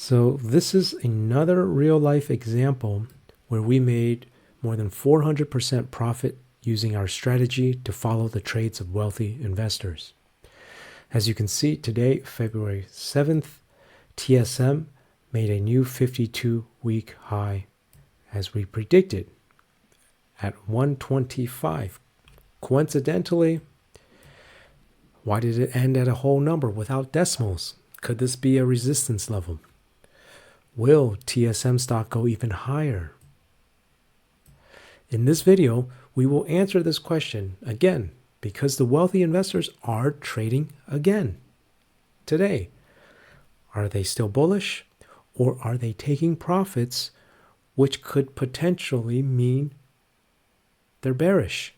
So this is another real life example where we made more than 400% profit using our strategy to follow the trades of wealthy investors. As you can see today, February 7th, TSM made a new 52-week high as we predicted at 125. Coincidentally, why did it end at a whole number without decimals? Could this be a resistance level? Will TSM stock go even higher? In this video, we will answer this question again because the wealthy investors are trading again today. Are they still bullish or are they taking profits, which could potentially mean they're bearish?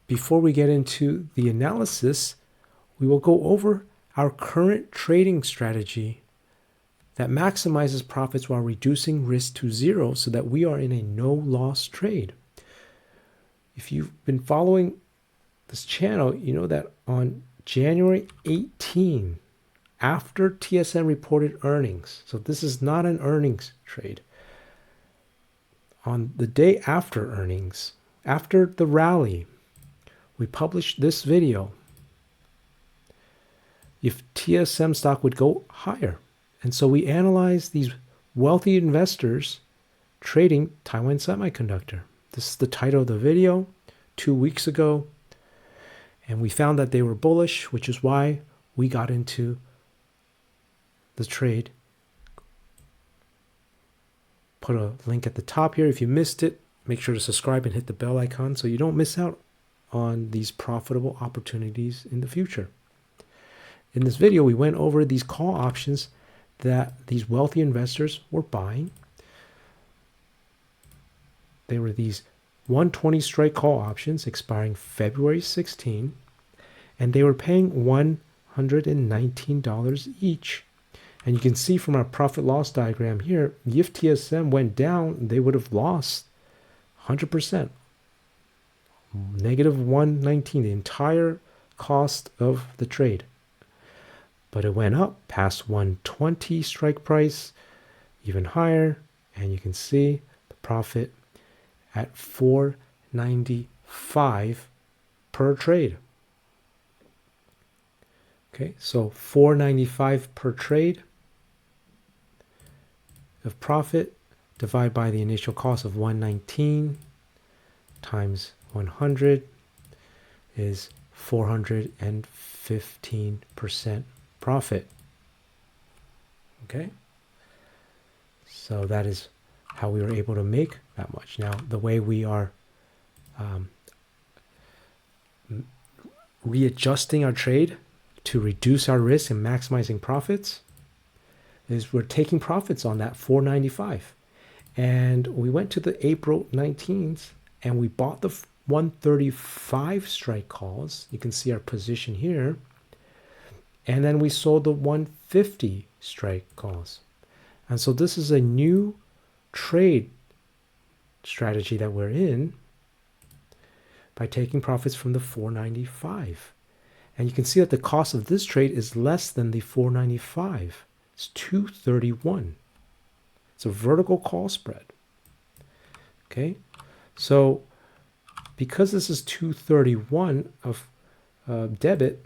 Before we get into the analysis, we will go over our current trading strategy that maximizes profits while reducing risk to zero so that we are in a no-loss trade. If you've been following this channel, you know that on January 18, after TSM reported earnings, so this is not an earnings trade, on the day after earnings, after the rally, we published this video if TSM stock would go higher. And so we analyzed these wealthy investors trading Taiwan Semiconductor. This is the title of the video 2 weeks ago. And we found that they were bullish, which is why we got into the trade. Put a link at the top here. If you missed it, make sure to subscribe and hit the bell icon so you don't miss out on these profitable opportunities in the future. In this video, we went over these call options that these wealthy investors were buying. They were these 120 strike call options expiring February 16, and they were paying $119 each. And you can see from our profit loss diagram here, if TSM went down, they would have lost 100%. Negative 119, the entire cost of the trade. But it went up past 120 strike price, even higher, and you can see the profit at $4.95 per trade. Okay, so $4.95 per trade of profit divided by the initial cost of 119 times 100 is 415% profit. Okay, so that is how we were able to make that much. Now, the way we are readjusting our trade to reduce our risk and maximizing profits is we're taking profits on that 495. And we went to the April 19th and we bought the 135 strike calls. You can see our position here. And then we sold the 150 strike calls. And so this is a new trade strategy that we're in by taking profits from the 495. And you can see that the cost of this trade is less than the 495. It's 231. It's a vertical call spread. Okay, so because this is 231 of debit,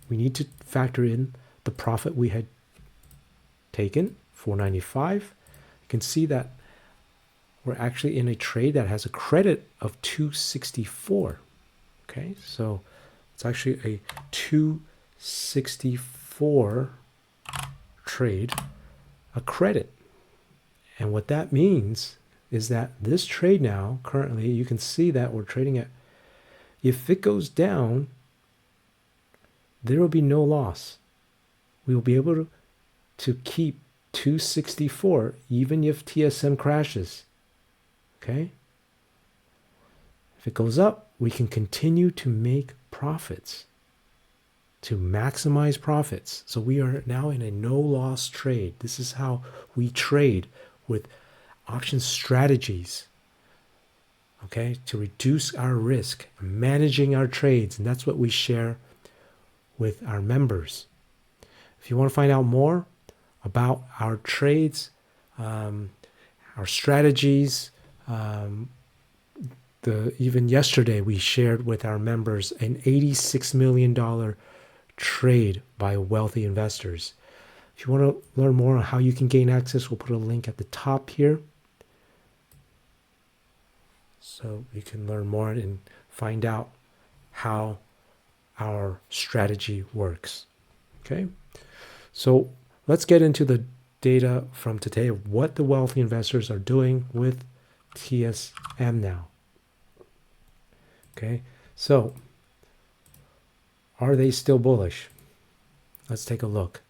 we need to factor in the profit we had taken, 495. You can see that we're actually in a trade that has a credit of 264. Okay, so it's actually a 264 trade, a credit. And what that means is that this trade now, currently, you can see that we're trading at, if it goes down, there will be no loss. We will be able to keep 264 even if TSM crashes. Okay? If it goes up, we can continue to make profits, to maximize profits. So we are now in a no-loss trade. This is how we trade with option strategies, okay, to reduce our risk, managing our trades. And that's what we share with our members. If you want to find out more about our trades, our strategies, even yesterday we shared with our members an $86 million trade by wealthy investors. If you want to learn more on how you can gain access, we'll put a link at the top here, so you can learn more and find out how our strategy works. Okay, so let's get into the data from today of what the wealthy investors are doing with TSM now. Okay, so are they still bullish? Let's take a look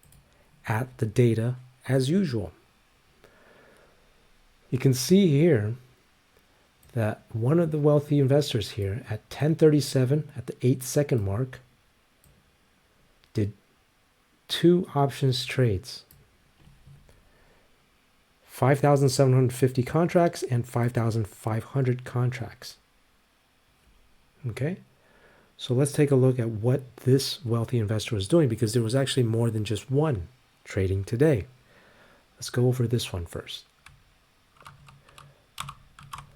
at the data as usual. You can see here that one of the wealthy investors here at 1037 at the 8-second mark did 2 options trades, 5,750 contracts and 5,500 contracts. Okay, so let's take a look at what this wealthy investor was doing, because there was actually more than just one trading today. Let's go over this one first.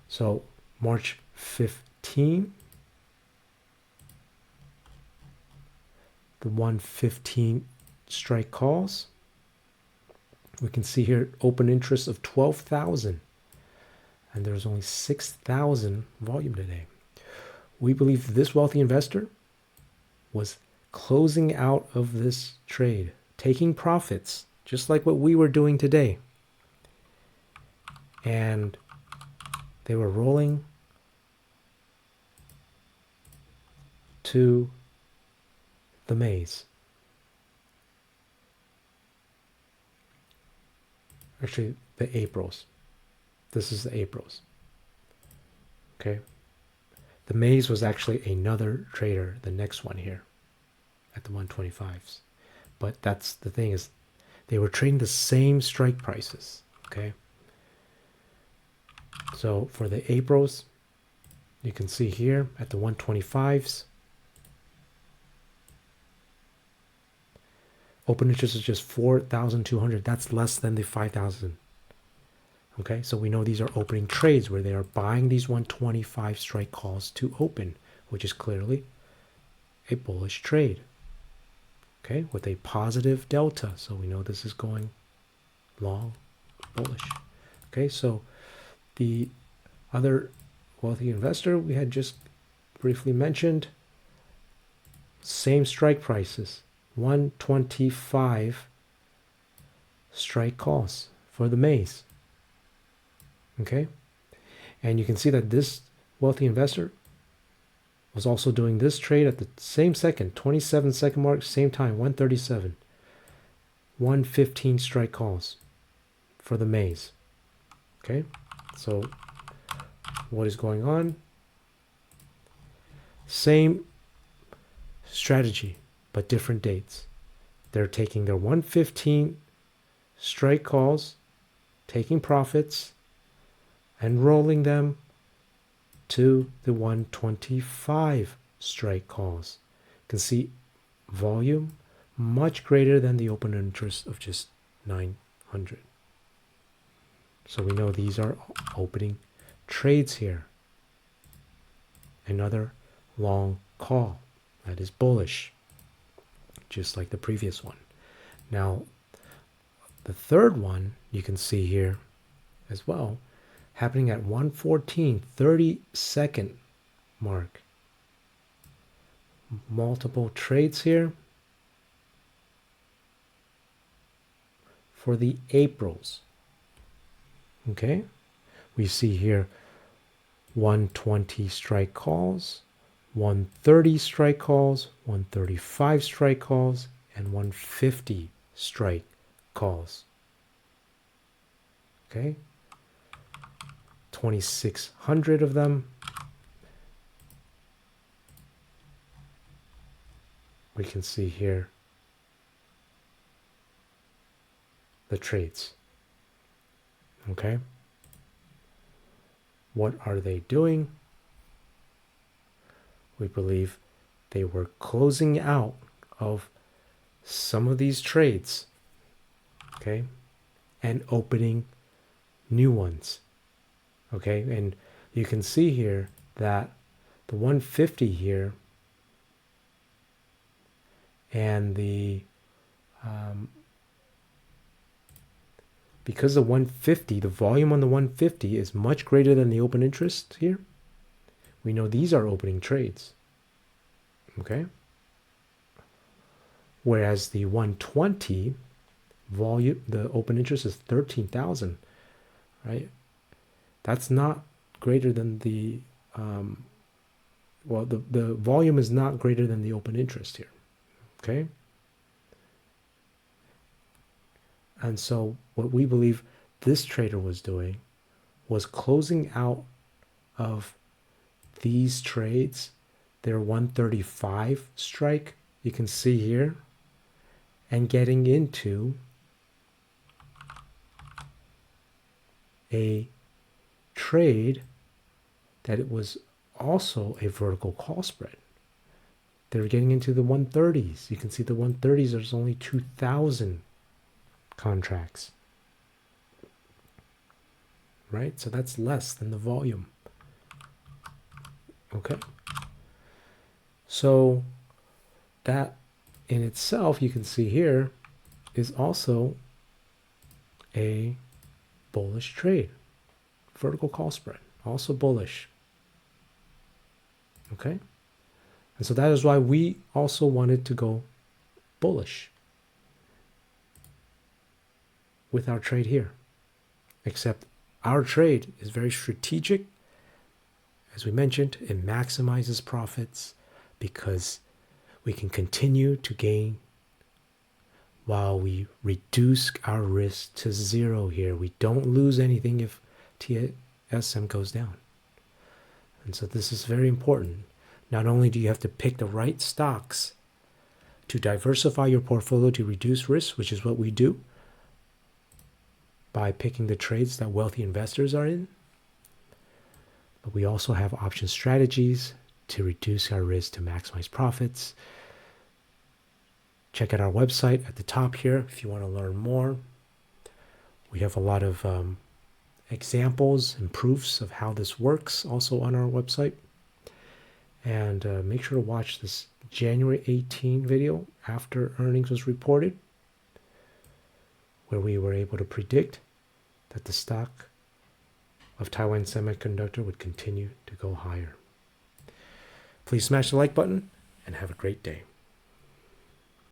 So March 15, the 115 strike calls. We can see here open interest of 12,000, and there's only 6,000 volume today. We believe this wealthy investor was closing out of this trade, taking profits, just like what we were doing today. And they were rolling to the maze. Actually, the Aprils. This is the Aprils. Okay. The maze was actually another trader, the next one here at the 125s. But that's the thing, is they were trading the same strike prices. Okay. So for the Aprils, you can see here at the 125s, open interest is just 4,200. That's less than the 5,000. Okay, so we know these are opening trades where they are buying these 125 strike calls to open, which is clearly a bullish trade. Okay, with a positive delta. So we know this is going long, bullish. Okay, so the other wealthy investor we had just briefly mentioned, same strike prices, 125 strike calls for the maze. Okay, and you can see that this wealthy investor was also doing this trade at the same second, 27-second mark, same time, 137, 115 strike calls for the maze. Okay, so what is going on? Same strategy, but different dates. They're taking their 115 strike calls, taking profits, and rolling them to the 125 strike calls. You can see volume much greater than the open interest of just 900. So we know these are opening trades here. Another long call that is bullish, just like the previous one. Now, the third one you can see here as well, happening at 114, 30-second mark. Multiple trades here for the Aprils. Okay, we see here 120 strike calls, 130 strike calls, 135 strike calls, and 150 strike calls. Okay, 2,600 of them. We can see here the trades. Okay, what are they doing? We believe they were closing out of some of these trades, okay, and opening new ones, okay. And you can see here that the 150 here and the because the 150, the volume on the 150 is much greater than the open interest here, we know these are opening trades, okay. Whereas the 120 volume, the open interest is 13,000, right? That's not greater than the well, the volume is not greater than the open interest here, okay. And so what we believe this trader was doing was closing out of these trades, their 135 strike, you can see here, and getting into a trade that it was also a vertical call spread. They're getting into the 130s. You can see the 130s, there's only 2,000 contracts, right? So that's less than the volume, okay? So that in itself, you can see here, is also a bullish trade. Vertical call spread, also bullish, okay? And so that is why we also wanted to go bullish with our trade here. Except our trade is very strategic. As we mentioned, it maximizes profits because we can continue to gain while we reduce our risk to zero here. We don't lose anything if TSM goes down. And so this is very important. Not only do you have to pick the right stocks to diversify your portfolio to reduce risk, which is what we do by picking the trades that wealthy investors are in, but we also have option strategies to reduce our risk to maximize profits. Check out our website at the top here if you want to learn more. We have a lot of examples and proofs of how this works also on our website. And make sure to watch this January 18 video after earnings was reported, where we were able to predict that the stock of Taiwan Semiconductor would continue to go higher. Please smash the like button and have a great day.